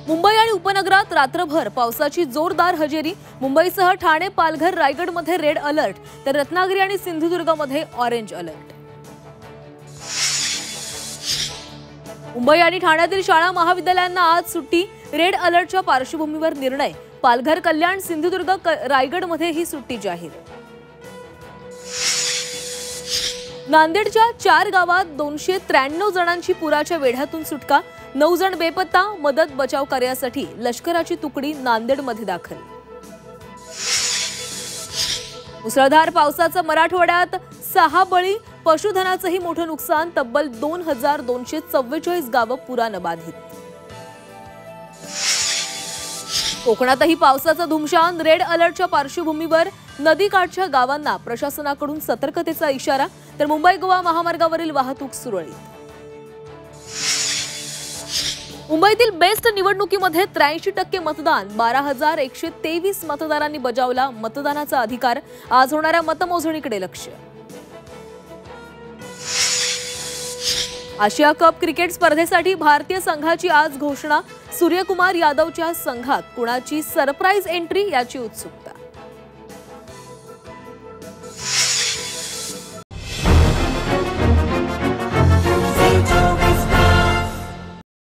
मुंबई आणि उपनगरात रात्रभर पावसाची जोरदार हजेरी। मुंबईसह ठाणे, पालघर, रायगडमध्ये रेड अलर्ट, तर रत्नागिरी आणि सिंधुदुर्गमध्ये ऑरेंज अलर्ट। मुंबई आणि ठाण्यातील शाळा महाविद्यालयांना आज सुट्टी। रेड अलर्टच्या पार्श्वभूमीवर निर्णय। पालघर, कल्याण, सिंधुदुर्ग, रायगडमध्ये ही सुट्टी जाहीर। नांदेडच्या 4 गावात 293 जणांची पुराच्या वेढ्यातून सुटका। 9 जण बेपत्ता। मदत बचाव कार्यासाठी लष्कराची तुकडी नांदेडमध्ये दाखल। मुसळधार पावसाचा मराठवाड्यात 6 बळी। पशुधनाचंही मोठं नुकसान। तब्बल 2244 गावं पुरानं बाधित। कोकणातही पावसाचा धुमशान। रेड अलर्टच्या पार्श्वभूमीवर नदीकाठच्या गावांना प्रशासनाकडून सतर्कतेचा इशारा, तर मुंबई गोवा महामार्गावरील वाहतूक सुरळीत। मुंबईतील बेस्ट निवडणुकीमध्ये 83% मतदान। 12,123 मतदारांनी बजावला मतदानाचा अधिकार। आज होणाऱ्या मतमोजणीकडे लक्ष। आशिया कप क्रिकेट स्पर्धेसाठी भारतीय संघाची आज घोषणा। सूर्यकुमार यादवच्या संघात कुणाची सरप्राईज एंट्री याची उत्सुकता।